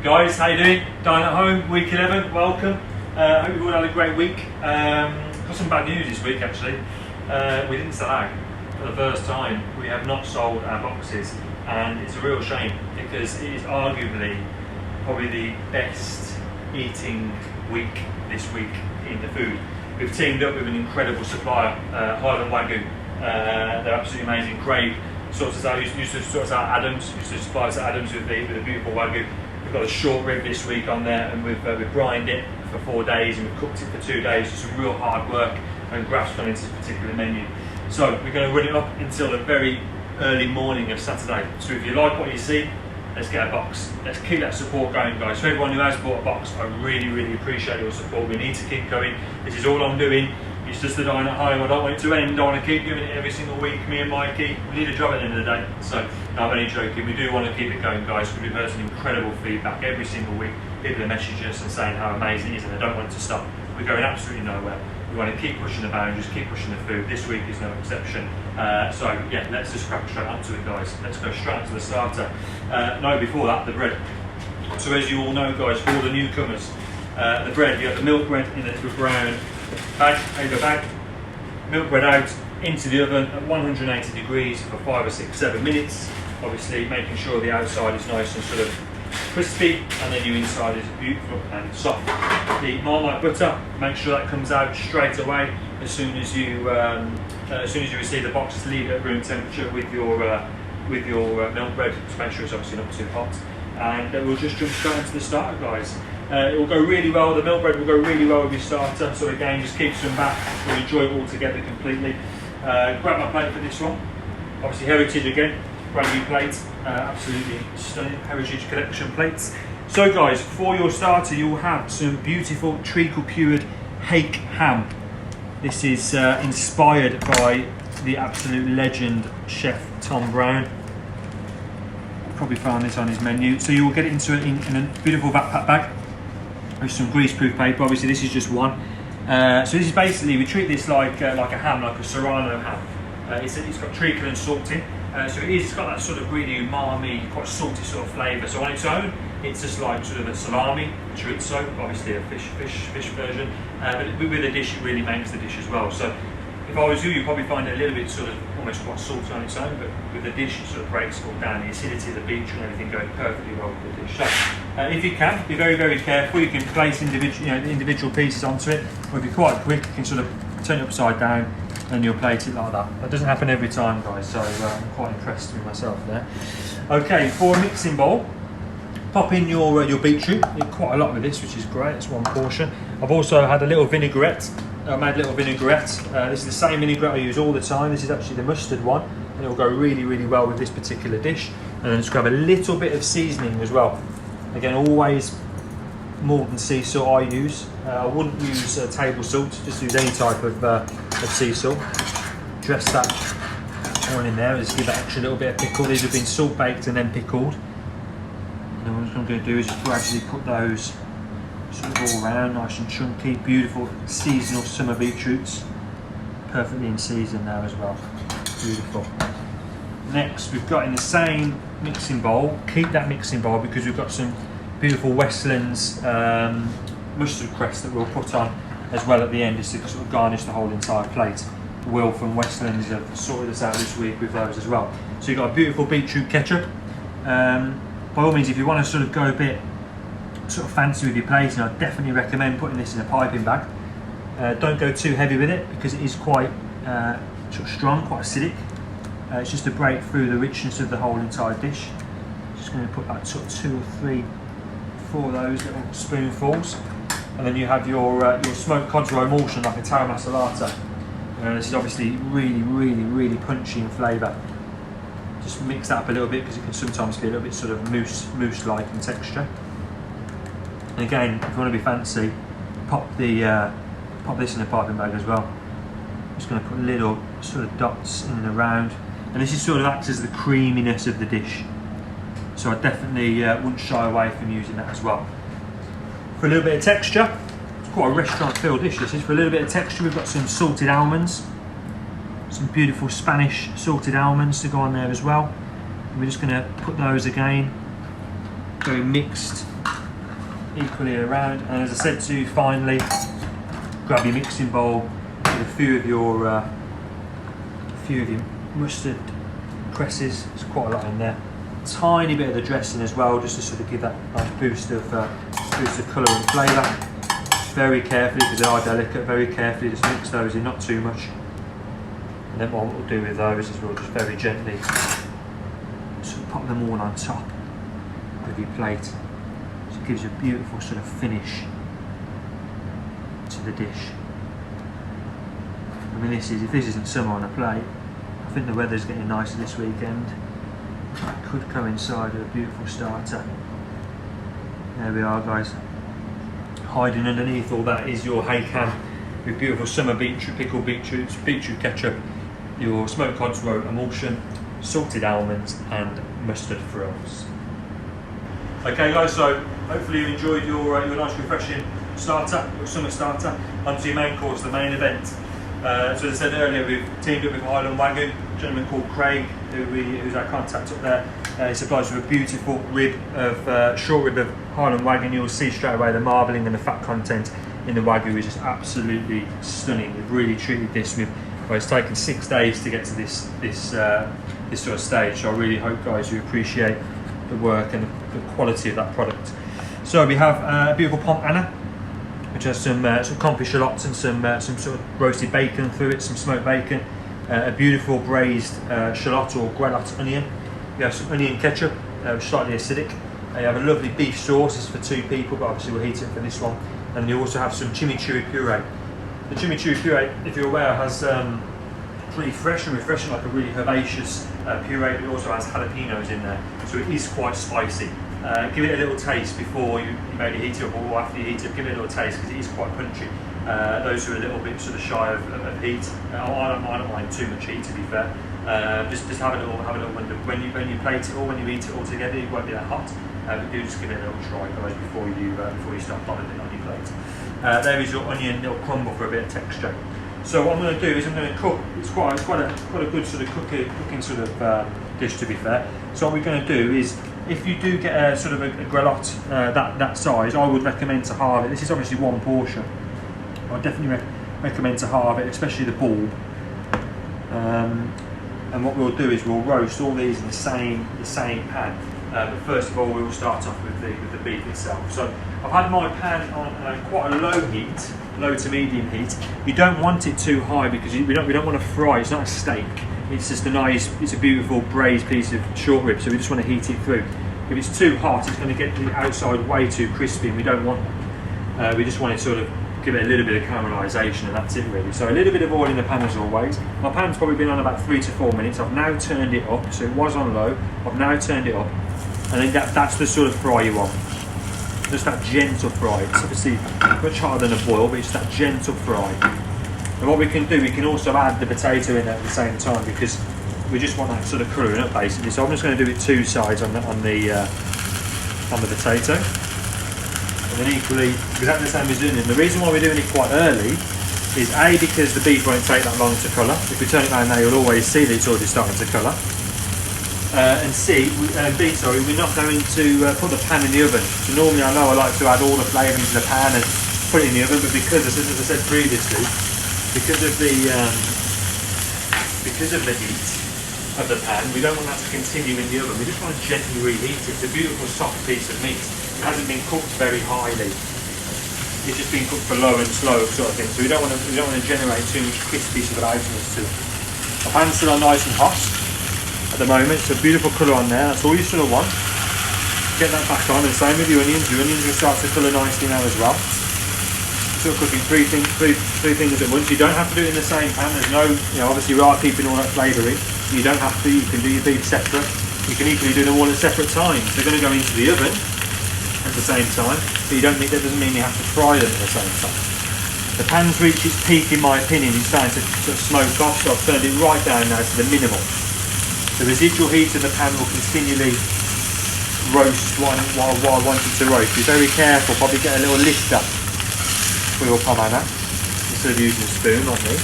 Guys, how you doing? Dine at home, week 11, welcome. Hope you've all had a great week. Got some bad news this week actually. We didn't sell out for the first time. We have not sold our boxes, and it's a real shame because it is arguably probably the best eating week this week in the food. We've teamed up with an incredible supplier, Highland Wagyu. They're absolutely amazing. Craig sorts us out, used to sort us out Adams, used to supply us at Adams with the beautiful Wagyu. We've got a short rib this week on there, and we've brined it for 4 days and we've cooked it for 2 days. So some real hard work and graphs gone into this particular menu. So we're going to run it up until the very early morning of Saturday. So if you like what you see, let's get a box. Let's keep that support going, guys. For everyone who has bought a box, I really appreciate your support. We need to keep going. This is all I'm doing. It's just the Dine at home. I don't want it to end. I want to keep doing it every single week. Me and Mikey, we need a job at the end of the day. So, no, I'm only joking. We do want to keep it going, guys, because we've heard some incredible feedback every single week. People are messaging us and saying how amazing it is, and they don't want it to stop. We're going absolutely nowhere. We want to keep pushing the boundaries, keep pushing the food. This week is no exception. So, yeah, let's just crack straight onto it, guys. Let's go straight onto the starter. No, before that, the bread. So, as you all know, guys, for all the newcomers, the bread, you have the milk bread in a brown bag, paper bag, milk bread out into the oven at 180 degrees for 5 or 6, 7 minutes. Obviously making sure the outside is nice and sort of crispy, and then your inside is beautiful and soft. The Marmite butter, make sure that comes out straight away as soon as you receive the box. Just leave it at room temperature with your milk bread. Just make sure it's obviously not too hot. And we'll just jump straight into the starter, guys. It will go really well, the milk bread will go really well with your starter, so again, just keep some back, we'll enjoy it all together completely. Grab my plate for this one, obviously heritage again, brand new plate, absolutely stunning heritage collection plates. So guys, for your starter you will have some beautiful treacle cured hake ham. This is inspired by the absolute legend chef Tom Brown. Probably found this on his menu. So you will get it into in a beautiful backpack bag with some greaseproof paper. Obviously this is just one. So this is basically, we treat this like a ham, like a Serrano ham. It's got treacle and salt in. So it's got that sort of really umami, quite salty sort of flavour. So on its own, it's just like sort of a salami, chorizo, obviously a fish version. But with the dish, it really makes the dish as well. So if I was you, you'd probably find it a little bit sort of almost quite salty on its own, but with the dish it sort of breaks it all down. The acidity of the beetroot and everything going perfectly well with the dish. So if you can, be very careful. You can place individual pieces onto it, or if you're quite quick, you can sort of turn it upside down and you'll plate it like that. That doesn't happen every time, guys, so I'm quite impressed with myself there. Okay, for a mixing bowl, pop in your beetroot. You get quite a lot with this, which is great. It's one portion. I've also had a little vinaigrette. I made a little vinaigrette. This is the same vinaigrette I use all the time. This is actually the mustard one, and it will go really well with this particular dish. And then just grab a little bit of seasoning as well. Again, always Malton sea salt I use. I wouldn't use table salt, just use any type of sea salt. Dress that one in there, just give that extra little bit of pickle. These have been salt baked and then pickled. And then what I'm going to do is just gradually put those sort of all around, nice and chunky, beautiful seasonal summer beetroots. Perfectly in season now as well. Beautiful. Next, we've got in the same mixing bowl, keep that mixing bowl because we've got some beautiful Westlands mustard crest that we'll put on as well at the end, just to sort of garnish the whole entire plate. Will from Westlands have sorted us out this week with those as well. So you've got a beautiful beetroot ketchup. By all means, if you want to sort of go a bit sort of fancy with your plating, I definitely recommend putting this in a piping bag. Don't go too heavy with it because it is quite sort of strong, quite acidic. It's just to break through the richness of the whole entire dish. Just going to put like sort of 2 or 3, 4 of those little spoonfuls, and then you have your smoked cod roe emulsion like a taro masalata. This is obviously really punchy in flavour. Just mix that up a little bit because it can sometimes be a little bit sort of mousse-like in texture. And again, if you want to be fancy, pop this in a piping bag as well. I'm just going to put little sort of dots in and around, and this is sort of acts as the creaminess of the dish. So I definitely wouldn't shy away from using that as well. For a little bit of texture, it's quite a restaurant feel dish this is. For a little bit of texture, we've got some salted almonds, some beautiful Spanish salted almonds to go on there as well. And we're just going to put those again, very mixed equally around. And as I said to you, finally, grab your mixing bowl with a few of your mustard cresses. There's quite a lot in there. Tiny bit of the dressing as well, just to sort of give that nice boost of colour and flavour. Very carefully, because they are delicate, very carefully just mix those in, not too much. And then what we'll do with those is we'll just very gently sort of pop them all on top of your plate. So it gives you a beautiful sort of finish to the dish. I mean, if this isn't summer on a plate, I think the weather's getting nicer this weekend. It could coincide with a beautiful starter. There we are, guys. Hiding underneath all that is your Haycam with beautiful summer beetroot, pickled beetroots, beetroot ketchup, your smoked cod's roe emulsion, salted almonds and mustard frills. Okay guys, so hopefully you enjoyed your nice refreshing starter, your summer starter. Onto your main course, the main event. So as I said earlier, we've teamed up with Highland Wagyu, a gentleman called Craig, who's our contact up there. He supplies with a beautiful short rib of Highland Wagyu, and you'll see straight away the marbling and the fat content in the Wagyu is just absolutely stunning. We've really treated this with, well, it's taken 6 days to get to this sort of stage, so I really hope, guys, you appreciate the work and the quality of that product. So we have a beautiful pomp Anna, which has some confit shallots and some sort of roasted bacon through it, some smoked bacon, a beautiful braised shallot or graillotte onion. We have some onion ketchup, slightly acidic. You have a lovely beef sauce. This is for 2 people, but obviously we'll heat it for this one. And you also have some chimichurri puree. The chimichurri puree, if you're aware, has pretty fresh and refreshing, like a really herbaceous puree, but it also has jalapenos in there, so it is quite spicy. Give it a little taste before you maybe heat it up, or after you heat it up, give it a little taste, because it is quite punchy. Those who are a little bit sort of shy of heat, I don't mind too much heat, to be fair. Just have a little when you plate it or when you eat it all together, it won't be that hot. But do just give it a little try, guys, before you start bottling it on your plate. There is your onion, little crumble for a bit of texture. So what I'm going to do is I'm going to cook. It's quite a good sort of cooking sort of dish, to be fair. So what we're going to do is, if you do get a sort of a graillotte that size, I would recommend to halve it. This is obviously 1 portion. I definitely recommend to halve it, especially the bulb. And what we'll do is we'll roast all these in the same pan. But first of all, we will start off with the beef itself. So I've had my pan on quite a low heat, low to medium heat. You don't want it too high, because we don't want to fry. It's not a steak. It's just it's a beautiful braised piece of short rib. So we just want to heat it through. If it's too hot, it's going to get the outside way too crispy, and we don't want that. We just want to sort of give it a little bit of caramelisation, and that's it really. So a little bit of oil in the pan as always. My pan's probably been on about 3 to 4 minutes. I've now turned it up, so it was on low. I've now turned it up, and then that's the sort of fry you want. Just that gentle fry. It's obviously much hotter than a boil, but it's that gentle fry. And what we can do, we can also add the potato in at the same time, because we just want that sort of colouring up basically. So I'm just going to do it 2 sides on the potato. And then equally, exactly the same as doing it. And the reason why we're doing it quite early is A, because the beef won't take that long to colour. If we turn it around now, you'll always see that it's already starting to colour. And B, we're not going to put the pan in the oven. So normally I know I like to add all the flavour into the pan and put it in the oven, but because, as I said previously, because of the heat of the pan, we don't want that to continue in the oven. We just want to gently reheat it. It's a beautiful soft piece of meat. It hasn't been cooked very highly. It's just been cooked for low and slow sort of thing. So we don't want to generate too much crispy sort of outness to it. The pan's still on nice and hot at the moment. It's a beautiful colour on there. That's all you sort of want. Get that back on, and same with your onions. Your onions will start to colour nicely now as well. Sort of cooking three things at once. You don't have to do it in the same pan. There's no, obviously we are keeping all that flavour in. You don't have to. You can do your beef separate. You can equally do them all at separate times. They're going to go into the oven at the same time, but that doesn't mean you have to fry them at the same time. The pan's reached its peak, in my opinion. It's starting to sort of smoke off, so I've turned it right down now to the minimal. The residual heat of the pan will continually roast while I want it to roast. Be very careful. Probably get a little lifter for your pomana instead of using a spoon, not me.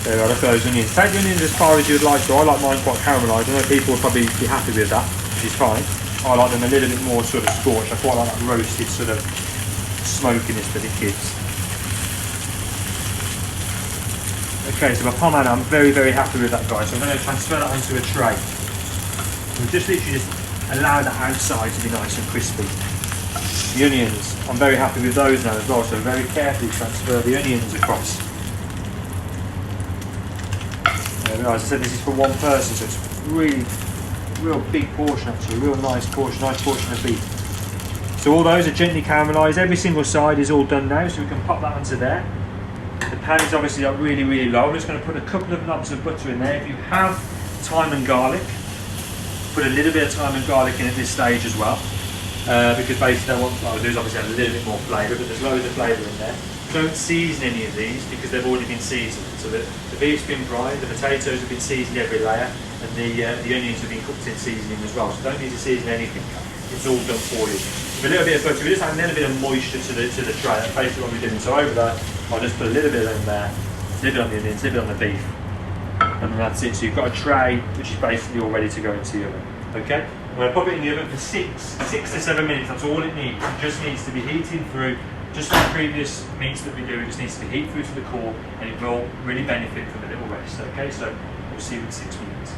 There we are, look at those onions. Take the onions as far as you'd like to. I like mine quite caramelised. I know people will probably be happy with that, which is fine. I like them a little bit more sort of scorched. I quite like that roasted sort of smokiness that it gives. Okay, so my pomano, I'm very, very happy with that, guys. So I'm going to transfer that onto a tray. And just literally just allow the outside to be nice and crispy. The onions, I'm very happy with those now as well, so very carefully transfer the onions across. As I said, this is for one person, so it's really, real big portion actually, real nice portion of beef. So all those are gently caramelised, every single side is all done now, so we can pop that onto there. The pan is obviously up really, really low. I'm just going to put a couple of knobs of butter in there. If you have thyme and garlic, put a little bit of thyme and garlic in at this stage as well. Because basically what I would do is obviously add a little bit more flavour, but there's loads of flavour in there. Don't season any of these because they've already been seasoned. So the beef's been brined, the potatoes have been seasoned every layer, and the onions have been cooked in seasoning as well. So don't need to season anything. It's all done for you. With a little bit of butter, we just add a little bit of moisture to the tray. That's basically what we're doing. So over there, I'll just put a little bit in there, a little bit on the onions, a little bit on the beef, and that's it. So you've got a tray which is basically all ready to go into the oven. Okay, I'm going to pop it in the oven for 6 to 7 minutes. That's all it needs. It just needs to be heated through. Just like the previous meats that we do, it just needs to be heated through to the core, and it will really benefit from a little rest. Okay, so we'll see you in 6 minutes.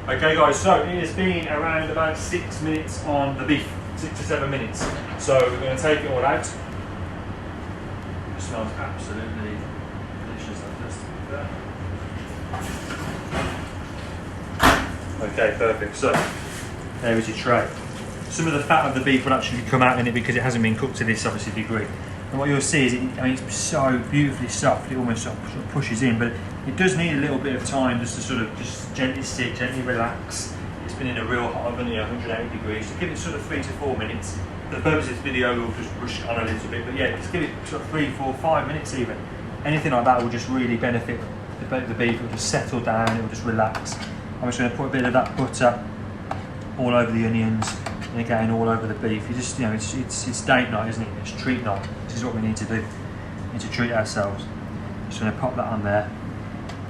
Okay, guys. So it has been around about 6 minutes on the beef. 6 to 7 minutes. So we're going to take it all out. It smells absolutely delicious. Okay, perfect. So there is your tray. Some of the fat of the beef will actually come out in it because it hasn't been cooked to this obviously degree. And what you'll see is, it's so beautifully soft. It almost sort of pushes in, but it does need a little bit of time just to sort of just gently sit, gently relax. It's been in a real hot oven, 180 degrees. So give it sort of 3 to 4 minutes. For the purpose of this video, we'll just rush it on a little bit, but yeah, just give it sort of 3, 4, 5 minutes even. Anything like that will just really benefit the beef. It will just settle down. It will just relax. I'm just going to put a bit of that butter all over the onions, and again all over the beef. You just, it's date night, isn't it? It's treat night. This is what we need to do. We need to treat ourselves. Just going to pop that on there.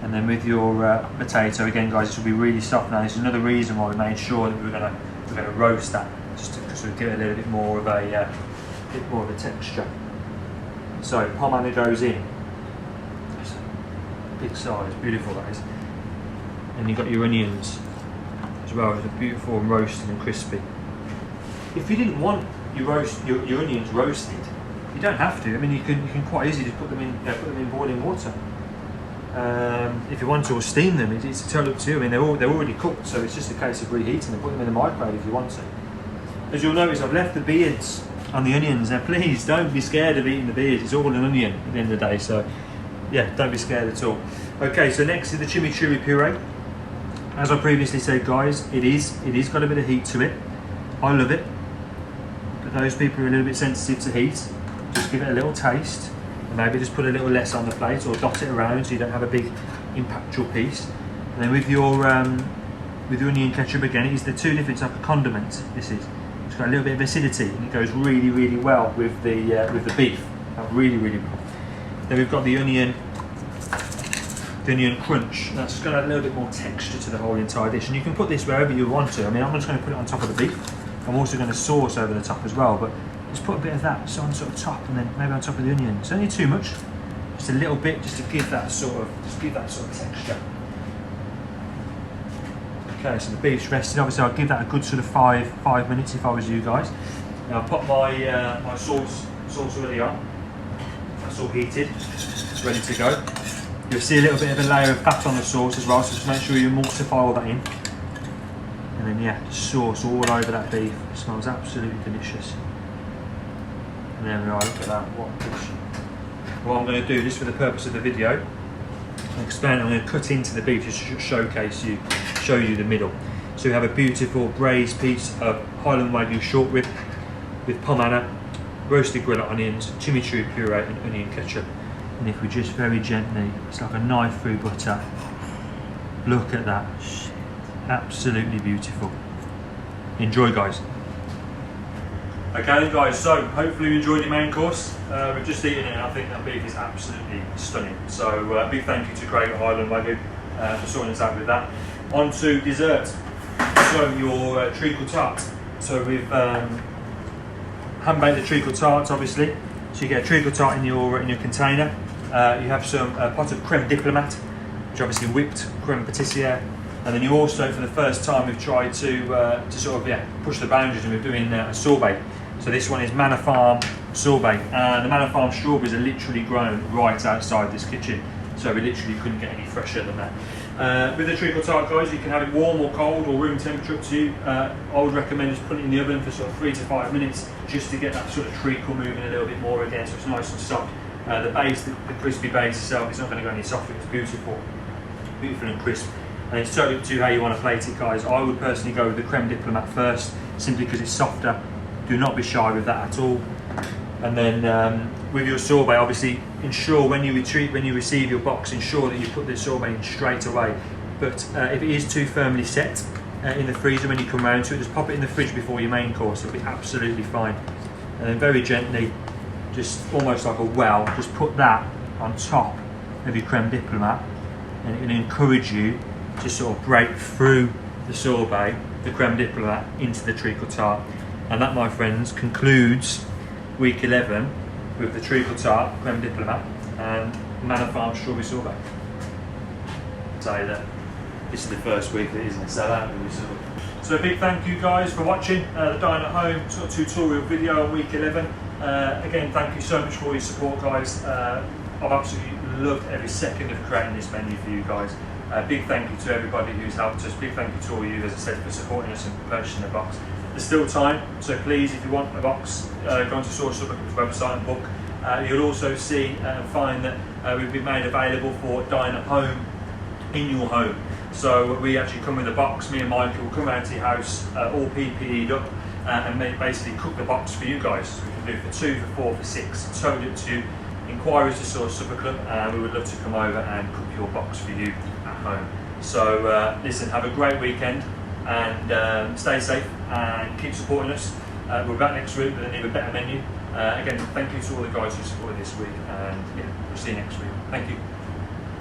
And then with your potato, again guys, this will be really soft now. This is another reason why we made sure that we're going to roast that, just to sort of give it a little bit more of a texture. So pomano goes in. It's a big size, beautiful that is. And you've got your onions as well. It's beautiful and roasted and crispy. If you didn't want your onions roasted, you don't have to. You can quite easily just put them in boiling water. If you want to, or steam them, it's totally up to you. They're already cooked, so it's just a case of reheating them. Put them in the microwave if you want to. As you'll notice, I've left the beards on the onions. Now please don't be scared of eating the beards. It's all an onion at the end of the day, so yeah, don't be scared at all. Okay, so next is the chimichurri puree. As I previously said, guys, it is got a bit of heat to it. I love it. But those people who are a little bit sensitive to heat, just give it a little taste. And maybe just put a little less on the plate, or dot it around so you don't have a big impactful piece. And then with your onion ketchup, again, it is the two different type of condiments. This is. It's got a little bit of acidity, and it goes really, really well with the beef. Really, really well. Then we've got the onion crunch. That's just got a little bit more texture to the whole entire dish, and you can put this wherever you want to. I'm just going to put it on top of the beef. I'm also going to sauce over the top as well, but just put a bit of that on sort of top, and then maybe on top of the onion. It's only too much, just a little bit, just to give that sort of texture. Okay, so the beef's rested. Obviously, I'll give that a good sort of five minutes if I was you guys. Now I'll put my my sauce already on. That's all heated, it's ready to go. You'll see a little bit of a layer of fat on the sauce as well, so just make sure you emulsify all that in. And then yeah, sauce all over that beef. It smells absolutely delicious. And there we are, look at that, what a dish. What I'm going to do, just for the purpose of the video, I'm going to cut into the beef just to show you the middle. So we have a beautiful braised piece of Highland Wagyu short rib with pomano, roasted grilled onions, chimichurri puree and onion ketchup. And if we just very gently, it's like a knife through butter. Look at that, absolutely beautiful. Enjoy, guys. Okay then guys, so hopefully you enjoyed your main course. We've just eaten it and I think that beef is absolutely stunning. So big thank you to Craig at Highland Wagyu for sorting us out with that. On to dessert. So your treacle tart. So we've hand baked the treacle tarts, obviously. So you get a treacle tart in your container. You have some pot of creme diplomat, which obviously whipped creme patissiere, and then you also, for the first time, we've tried to sort of push the boundaries, and we're doing a sorbet. So this one is Manor Farm sorbet, and the Manor Farm strawberries are literally grown right outside this kitchen, so we literally couldn't get any fresher than that. With the treacle tart, guys, you can have it warm or cold or room temperature, up to you. I would recommend just putting it in the oven for sort of 3 to 5 minutes, just to get that sort of treacle moving a little bit more again, so it's nice and soft. The base, the crispy base itself, it's not going to go any softer. It's beautiful and crisp. And it's totally up to you how you want to plate it, guys. I would personally go with the creme diplomat first, simply because it's softer. Do not be shy with that at all. And then with your sorbet, obviously ensure when you receive your box, ensure that you put the sorbet in straight away. But if it is too firmly set in the freezer when you come round to it, just pop it in the fridge before your main course. It'll be absolutely fine. And then very gently, just almost like a well, just put that on top of your creme diplomat, and it will encourage you to sort of break through the sorbet, the creme diplomat, into the treacle tart. And that, my friends, concludes week 11 with the treacle tart, creme diplomat, and Manor Farm strawberry sorbet. Say that this is the first week that isn't so that really sort of. So a big thank you, guys, for watching the Dine at Home sort of tutorial video on week 11. Again, thank you so much for all your support, guys. I've absolutely loved every second of creating this menu for you guys. Big thank you to everybody who's helped us. Big thank you to all you, as I said, for supporting us and purchasing a box. There's still time, so please, if you want a box, go onto Source Supplements website and book. You'll also see and find that we've been made available for Dine at Home in your home. So we actually come with a box. Me and Michael will come around to your house, all PPE'd up, and basically cook the box for you guys. So we can do it for 2, for 4, for 6. Totally up to you. Inquiries to Source Supper Club, and we would love to come over and cook your box for you at home. So listen, have a great weekend, and stay safe and keep supporting us. We're back next week with an even better menu. Again, thank you to all the guys who supported this week, and yeah, we'll see you next week. Thank you.